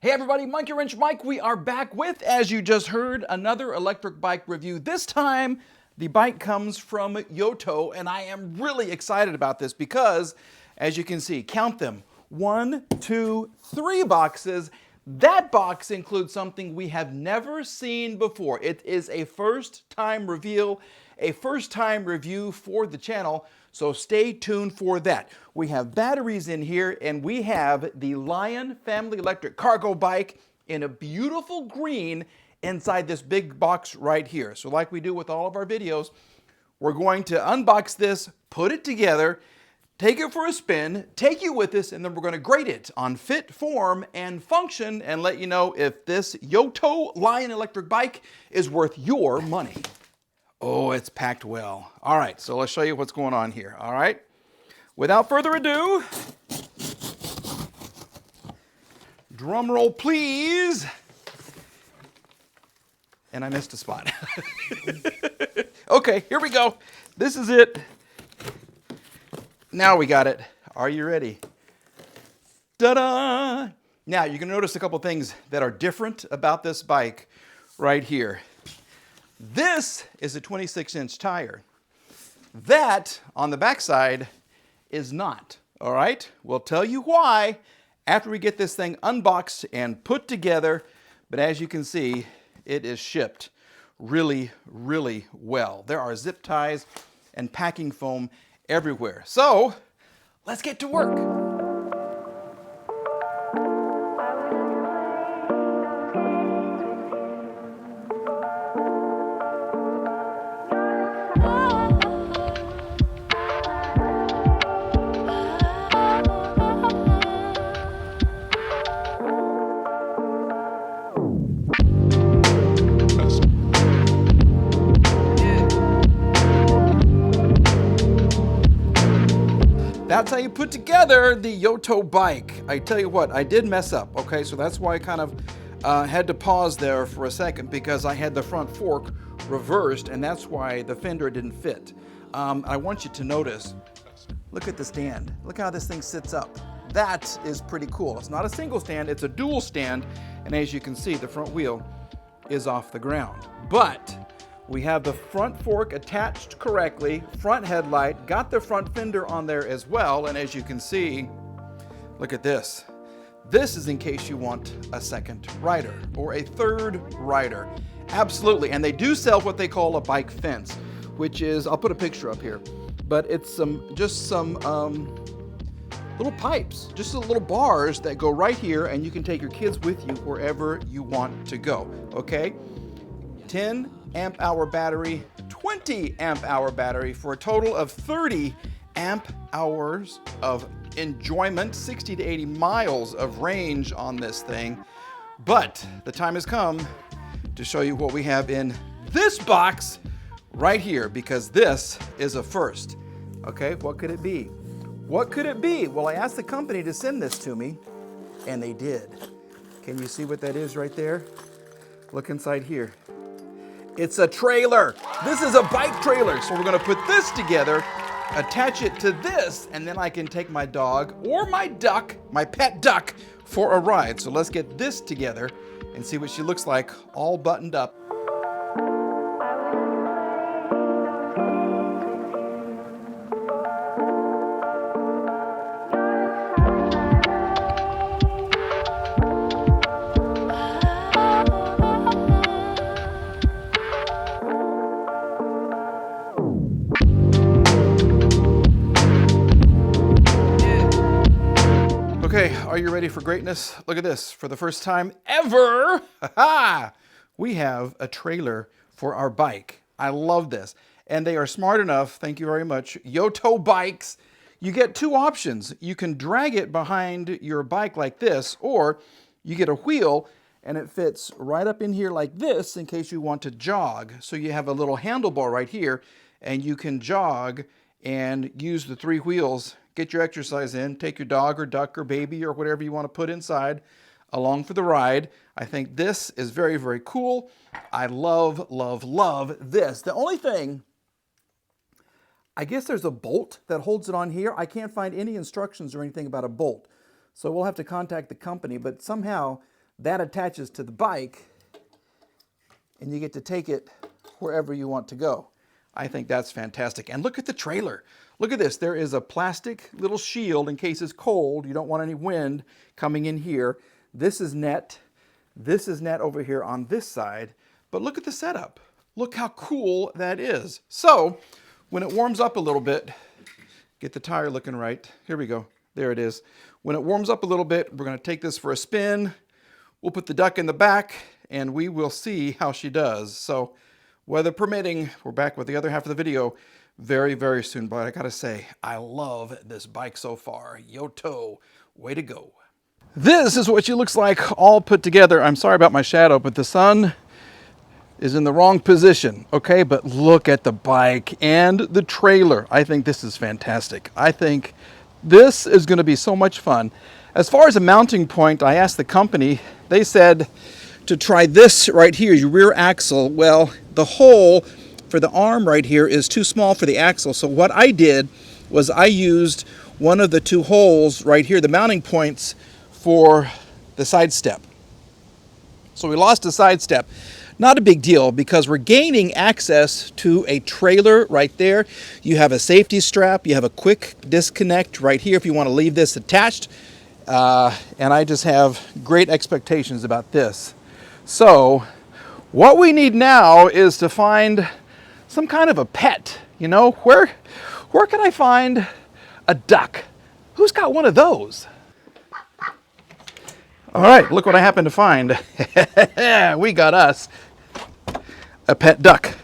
Hey everybody, Monkey Wrench Mike. We are back with, as you just heard, another electric bike review. This time, the bike comes from Yoto, and I am really excited about this because, as you can see, count them, 1, 2, 3 boxes. That box includes something we have never seen before. It is a first-time reveal, a first-time review for the channel, so stay tuned for that. We have batteries in here, and we have the Lion Family Electric Cargo Bike in a beautiful green inside this big box right here. So like we do with all of our videos, we're going to unbox this, put it together, take it for a spin, take you with us, and then we're going to grade it on fit, form, and function and let you know if this Yoto Lion electric bike is worth your money. Oh, it's packed well. All right, so let's show you what's going on here. All right, without further ado, drum roll please. And I missed a spot. Okay, here we go. This is it. Now we got it. Are you ready? Ta-da! Now you're gonna notice a couple things that are different about this bike right here. This is a 26-inch tire. That, on the backside, is not, all right? We'll tell you why after we get this thing unboxed and put together, but as you can see, it is shipped really, really well. There are zip ties and packing foam everywhere. So, let's get to work. That's how you put together the Yoto bike. I tell you what, I did mess up, okay? So that's why I kind of had to pause there for a second because I had the front fork reversed and that's why the fender didn't fit. I want you to notice, look at the stand. Look how this thing sits up. That is pretty cool. It's not a single stand, it's a dual stand. And as you can see, the front wheel is off the ground. But we have the front fork attached correctly, front headlight, got the front fender on there as well, and as you can see, look at this. This is in case you want a second rider or a third rider. Absolutely, and they do sell what they call a bike fence, which is, I'll put a picture up here, but it's just some little pipes, just little bars that go right here, and you can take your kids with you wherever you want to go, okay? 10 amp hour battery, 20 amp hour battery for a total of 30 amp hours of enjoyment, 60 to 80 miles of range on this thing. But the time has come to show you what we have in this box right here, because this is a first. Okay, what could it be? What could it be? Well, I asked the company to send this to me, and they did. Can you see what that is right there? Look inside here. It's a trailer. This is a bike trailer. So we're gonna put this together, attach it to this, and then I can take my dog or my duck, my pet duck, for a ride. So let's get this together and see what she looks like all buttoned up. Okay, are you ready for greatness? Look at this. For the first time ever, we have a trailer for our bike. I love this. And they are smart enough, thank you very much, Yoto bikes. You get two options. You can drag it behind your bike like this, or you get a wheel and it fits right up in here like this in case you want to jog. So you have a little handlebar right here and you can jog and use the 3 wheels, get your exercise in, take your dog or duck or baby or whatever you want to put inside along for the ride. I think this is very, very cool. I love, love, love this. The only thing, I guess there's a bolt that holds it on here. I can't find any instructions or anything about a bolt. So we'll have to contact the company, but somehow that attaches to the bike, and you get to take it wherever you want to go. I think that's fantastic. And look at the trailer. Look at this. There is a plastic little shield in case it's cold. You don't want any wind coming in here. This is net. This is net over here on this side. But look at the setup. Look how cool that is. So when it warms up a little bit, get the tire looking right. Here we go. There it is. When it warms up a little bit, we're going to take this for a spin. We'll put the duck in the back, and we will see how she does. So weather permitting, we're back with the other half of the video very, very soon. But I gotta say, I love this bike so far. Yoto, way to go. This is what she looks like all put together. I'm sorry about my shadow, but the sun is in the wrong position, okay? But look at the bike and the trailer. I think this is fantastic. I think this is gonna be so much fun. As far as a mounting point, I asked the company, they said to try this right here, your rear axle. Well, the hole for the arm right here is too small for the axle. So what I did was I used one of the two holes right here, the mounting points, for the side step. So we lost a side step. Not a big deal because we're gaining access to a trailer right there. You have a safety strap. You have a quick disconnect right here if you want to leave this attached. And I just have great expectations about this. So what we need now is to find some kind of a pet. You know, where can I find a duck? Who's got one of those? All right, look what I happened to find. We got us a pet duck.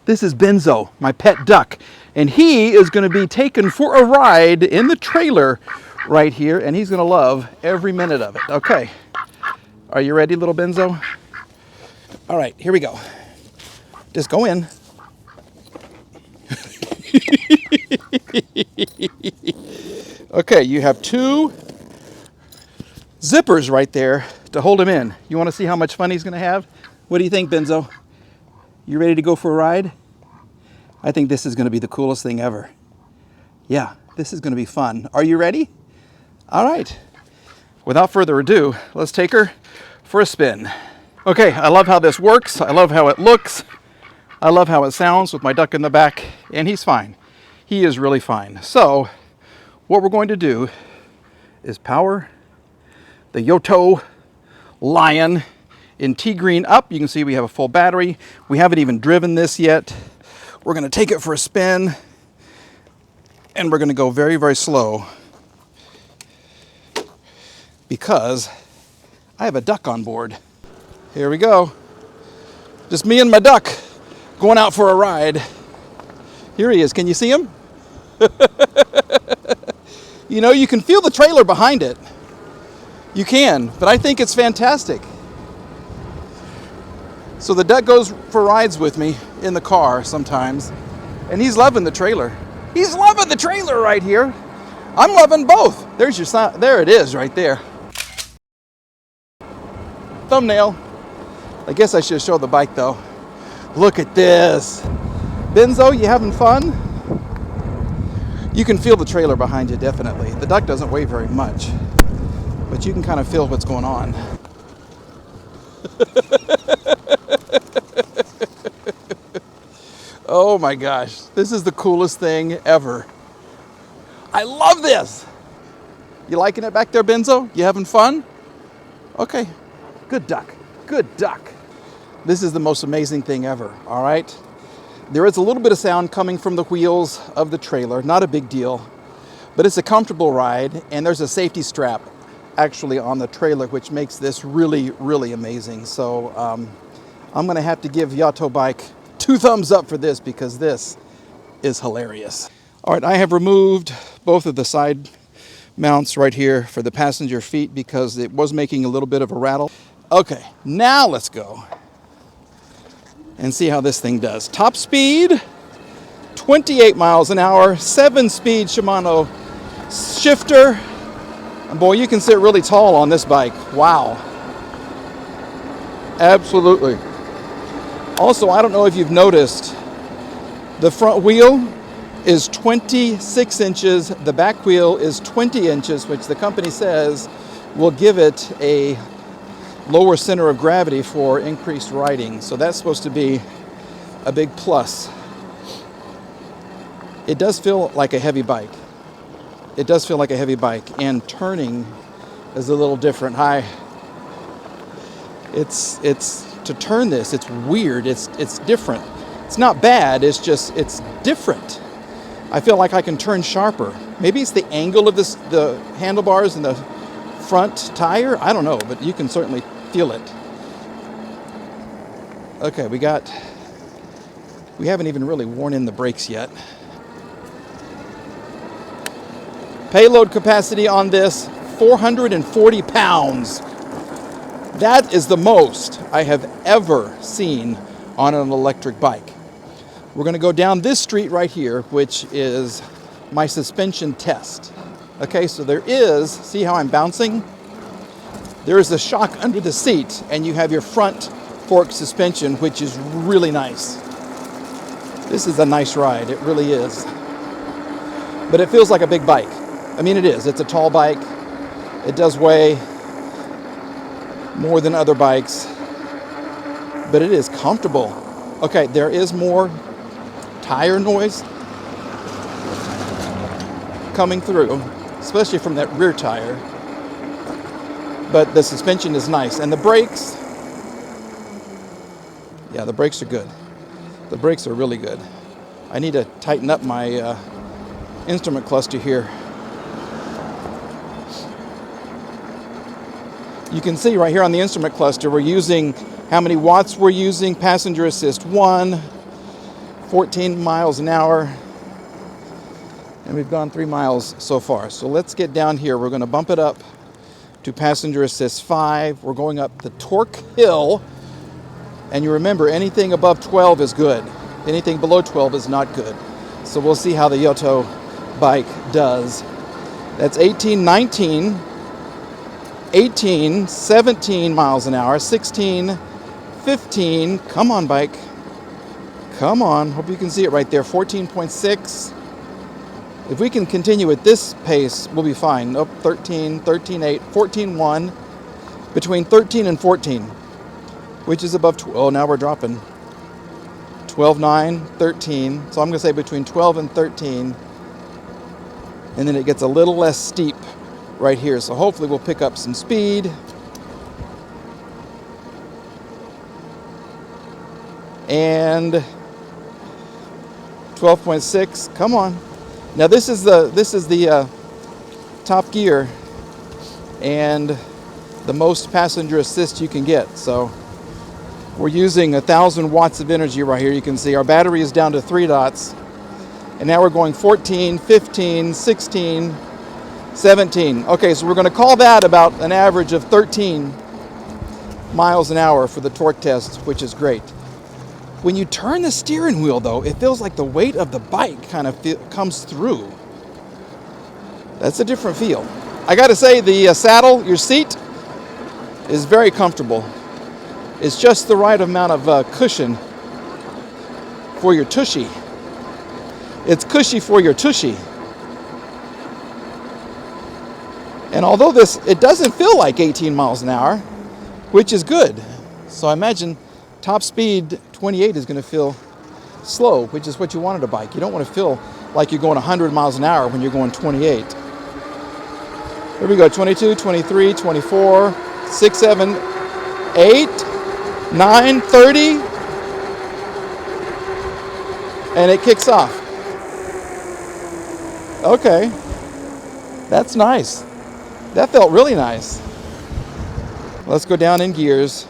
This is Benzo, my pet duck. And he is going to be taken for a ride in the trailer right here, and he's going to love every minute of it. Okay, are you ready, little Benzo? All right, here we go. Just go in. Okay, you have two zippers right there to hold him in. You want to see how much fun he's going to have? What do you think, Benzo? You ready to go for a ride? I think this is going to be the coolest thing ever. Yeah, this is going to be fun. Are you ready? All right. Without further ado, let's take her for a spin. Okay, I love how this works. I love how it looks. I love how it sounds with my duck in the back, and he's fine. He is really fine. So what we're going to do is power the Yoto Lion in tea green up. You can see we have a full battery. We haven't even driven this yet. We're going to take it for a spin, and we're going to go very, very slow because I have a duck on board. Here we go. Just me and my duck going out for a ride. Here he is. Can you see him? You know, you can feel the trailer behind it. You can, but I think it's fantastic. So the duck goes for rides with me in the car sometimes, and he's loving the trailer. He's loving the trailer right here. I'm loving both. There's your sign. There it is right there. Thumbnail. I guess I should show the bike though. Look at this. Benzo, you having fun? You can feel the trailer behind you, definitely. The duck doesn't weigh very much, but you can kind of feel what's going on. Oh my gosh, this is the coolest thing ever. I love this. You liking it back there, Benzo? You having fun? Okay, good duck, good duck. This is the most amazing thing ever, all right? There is a little bit of sound coming from the wheels of the trailer, not a big deal, but it's a comfortable ride, and there's a safety strap actually on the trailer, which makes this really, really amazing. So I'm gonna have to give yotobike 2 thumbs up for this because this is hilarious. All right, I have removed both of the side mounts right here for the passenger feet because it was making a little bit of a rattle. Okay, now let's go and see how this thing does. Top speed, 28 miles an hour, 7-speed Shimano shifter. And boy, you can sit really tall on this bike. Wow. Absolutely. Also, I don't know if you've noticed, the front wheel is 26 inches, the back wheel is 20 inches, which the company says will give it a lower center of gravity for increased riding. So that's supposed to be a big plus. It does feel like a heavy bike. It does feel like a heavy bike, and turning is a little different. It's to turn this, it's weird. It's different. It's not bad. It's different. I feel like I can turn sharper. Maybe it's the angle of the handlebars and the front tire. I don't know, but you can certainly feel it. Okay, we haven't even really worn in the brakes yet. Payload capacity on this, 440 pounds. That is the most I have ever seen on an electric bike. We're going to go down this street right here, which is my suspension test. Okay, so see how I'm bouncing? There is a shock under the seat, and you have your front fork suspension, which is really nice. This is a nice ride, it really is. But it feels like a big bike. I mean, it is. It's a tall bike. It does weigh more than other bikes, but it is comfortable. Okay, there is more tire noise coming through, especially from that rear tire, but the suspension is nice. And the brakes, yeah, the brakes are good. The brakes are really good. I need to tighten up my instrument cluster here. You can see right here on the instrument cluster, we're using how many watts we're using. Passenger assist 1, 14 miles an hour, and we've gone 3 miles so far. So let's get down here. We're going to bump it up to passenger assist 5. We're going up the torque hill, and you remember anything above 12 is good. Anything below 12 is not good. So we'll see how the Yoto bike does. That's 18, 19, 18, 17 miles an hour, 16, 15, come on bike, come on, hope you can see it right there, 14.6. If we can continue at this pace, we'll be fine. Up 13, 13.8, 14.1, between 13 and 14, which is above 12. Oh, now we're dropping. 12.9, 13, so I'm going to say between 12 and 13, and then it gets a little less steep right here, so hopefully we'll pick up some speed. And 12.6, come on. Now this is the top gear and the most passenger assist you can get. So we're using 1,000 watts of energy right here. You can see our battery is down to 3 dots, and now we're going 14, 15, 16, 17. Okay, so we're going to call that about an average of 13 miles an hour for the torque test, which is great. When you turn the steering wheel, though, it feels like the weight of the bike kind of comes through. That's a different feel. I got to say, the saddle, your seat, is very comfortable. It's just the right amount of cushion for your tushy. It's cushy for your tushy. And although it doesn't feel like 18 miles an hour, which is good. So I imagine top speed 28 is going to feel slow, which is what you want at a bike. You don't want to feel like you're going 100 miles an hour when you're going 28. Here we go, 22, 23, 24, 6, 7, 8, 9, 30. And it kicks off. Okay, that's nice. That felt really nice. Let's go down in gears.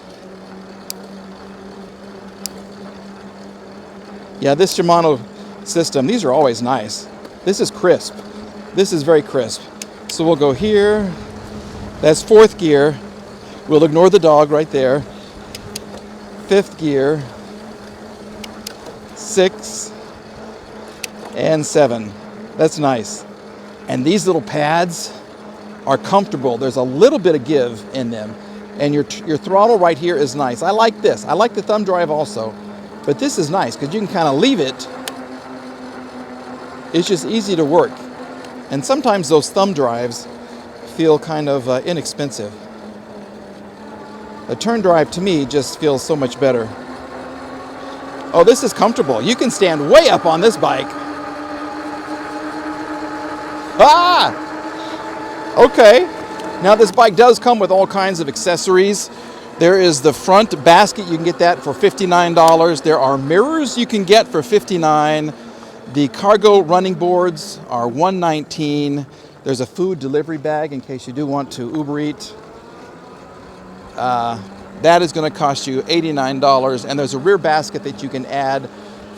Yeah, this Shimano system, these are always nice. This is crisp. This is very crisp. So we'll go here. That's 4th gear. We'll ignore the dog right there. 5th gear. 6 and 7. That's nice. And these little pads are comfortable. There's a little bit of give in them. And your throttle right here is nice. I like this. I like the thumb drive also. But this is nice because you can kind of leave it. It's just easy to work. And sometimes those thumb drives feel kind of inexpensive. The turn drive to me just feels so much better. Oh, this is comfortable. You can stand way up on this bike. Ah! Okay. Now this bike does come with all kinds of accessories. There is the front basket. You can get that for $59. There are mirrors you can get for $59. The cargo running boards are $119. There's a food delivery bag in case you do want to Uber Eat. That is going to cost you $89. And there's a rear basket that you can add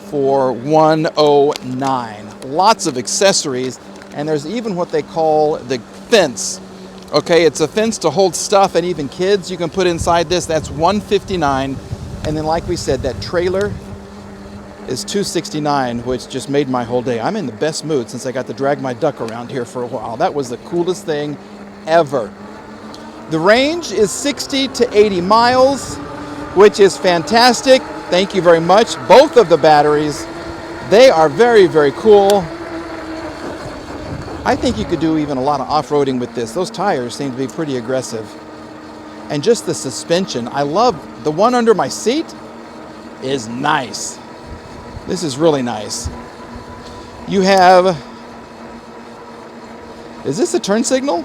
for $109. Lots of accessories. And there's even what they call the fence. Okay, it's a fence to hold stuff, and even kids you can put inside this. That's $159. And then, like we said, that trailer is $269, which just made my whole day. I'm in the best mood since I got to drag my duck around here for a while. That was the coolest thing ever. The range is 60 to 80 miles, which is fantastic. Thank you very much. Both of the batteries, they are very, very cool. I think you could do even a lot of off-roading with this. Those tires seem to be pretty aggressive. And just the suspension. I love the one under my seat is nice. This is really nice. You have, is this a turn signal?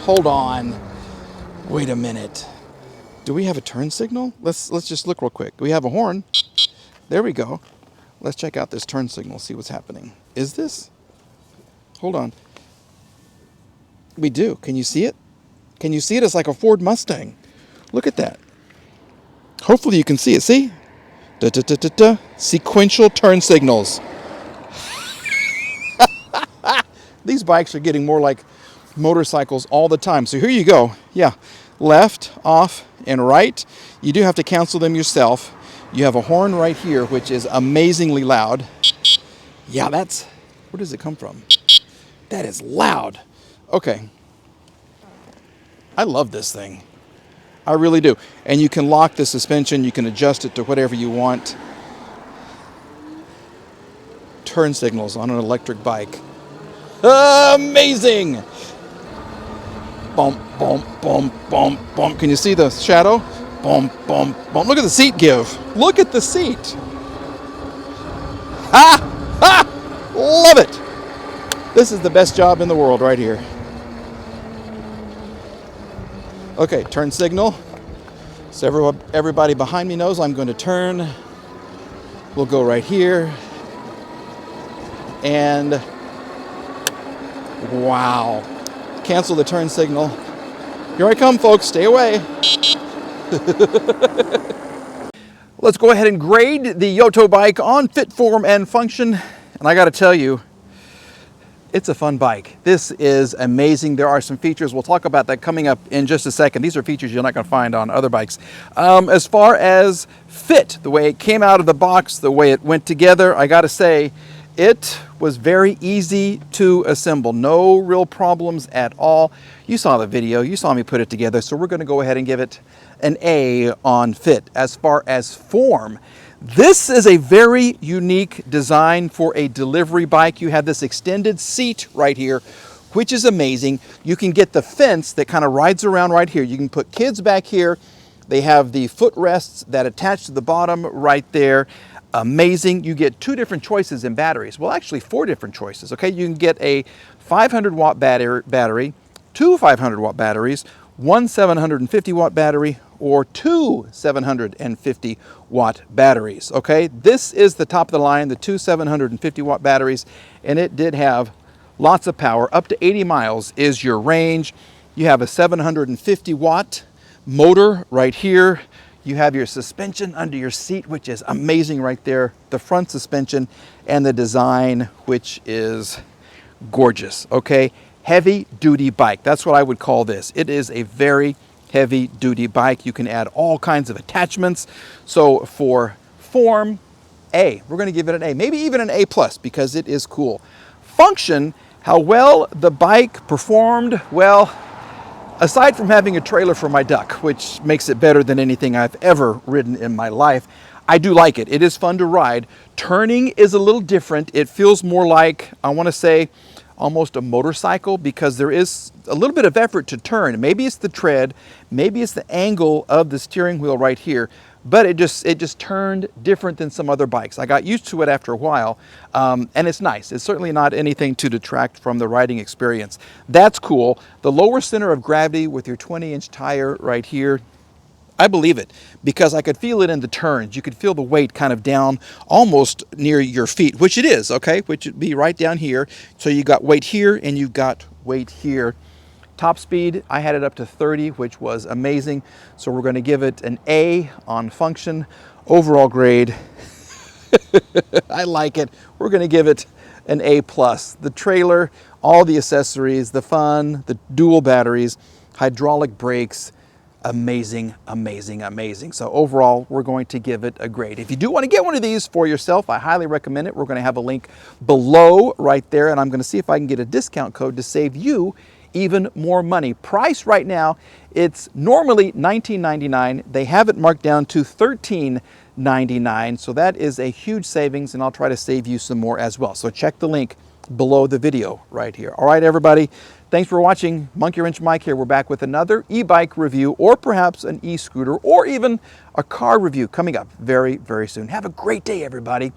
Hold on. Wait a minute. Do we have a turn signal? Let's just look real quick. We have a horn. There we go. Let's check out this turn signal, see what's happening. Is this? Hold on. We do. Can you see it? Can you see it? It's like a Ford Mustang. Look at that. Hopefully you can see it. See? Da, da, da, da, da. Sequential turn signals. These bikes are getting more like motorcycles all the time. So here you go. Yeah. Left, off, and right. You do have to cancel them yourself. You have a horn right here, which is amazingly loud. Yeah, that's... Where does it come from? That is loud. Okay. I love this thing. I really do. And you can lock the suspension. You can adjust it to whatever you want. Turn signals on an electric bike. Amazing! Bump, bump, bump, bump, bump. Can you see the shadow? Bump, bump, bump. Look at the seat give. Look at the seat. Ah! Ah! Love it! This is the best job in the world right here. Okay, turn signal. So everybody behind me knows I'm going to turn. We'll go right here. And wow. Cancel the turn signal. Here I come, folks. Stay away. Let's go ahead and grade the Yoto bike on fit, form, and function. And I got to tell you, it's a fun bike. This is amazing. There are some features. We'll talk about that coming up in just a second. These are features you're not going to find on other bikes. As far as fit, the way it came out of the box, the way it went together, I got to say, it was very easy to assemble. No real problems at all. You saw the video. You saw me put it together. So we're going to go ahead and give it an A on fit. As far as form, this is a very unique design for a delivery bike. You have this extended seat right here, which is amazing. You can get the fence that kind of rides around right here. You can put kids back here. They have the footrests that attach to the bottom right there. Amazing. You get two different choices in batteries. Well, actually 4 different choices. Okay, you can get a 500 watt battery, 2 500 watt batteries, 1 750 watt battery, or 2 750 watt batteries. Okay, this is the top of the line, the 2 750 watt batteries, and it did have lots of power. Up to 80 miles is your range. You have a 750 watt motor right here. You have your suspension under your seat, which is amazing right there. The front suspension and the design, which is gorgeous. Okay, heavy duty bike. That's what I would call this. It is a very heavy duty bike. You can add all kinds of attachments. So for form, A, we're going to give it an A, maybe even an A plus because it is cool. Function, how well the bike performed, well, aside from having a trailer for my duck, which makes it better than anything I've ever ridden in my life, I do like it. It is fun to ride. Turning is a little different. It feels more like, I want to say, almost a motorcycle, because there is a little bit of effort to turn. Maybe it's the tread, maybe it's the angle of the steering wheel right here, but it just turned different than some other bikes. I got used to it after a while, and it's nice. It's certainly not anything to detract from the riding experience. That's cool. The lower center of gravity with your 20-inch tire right here, I believe it, because I could feel it in the turns. You could feel the weight kind of down almost near your feet, which it is, okay, which would be right down here. So you got weight here and you've got weight here. Top speed, I had it up to 30, which was amazing. So we're going to give it an A on function. Overall grade, I like it. We're going to give it an A+. The trailer, all the accessories, the fun, the dual batteries, hydraulic brakes, amazing, amazing, amazing. So overall, we're going to give it a grade. If you do want to get one of these for yourself, I highly recommend it. We're going to have a link below right there, and I'm going to see if I can get a discount code to save you even more money. Price right now, it's normally $19.99. They have it marked down to $13.99. So that is a huge savings, and I'll try to save you some more as well. So check the link below the video right here. All right, everybody. Thanks for watching. Monkey Wrench Mike here. We're back with another e-bike review, or perhaps an e-scooter, or even a car review coming up very, very soon. Have a great day, everybody.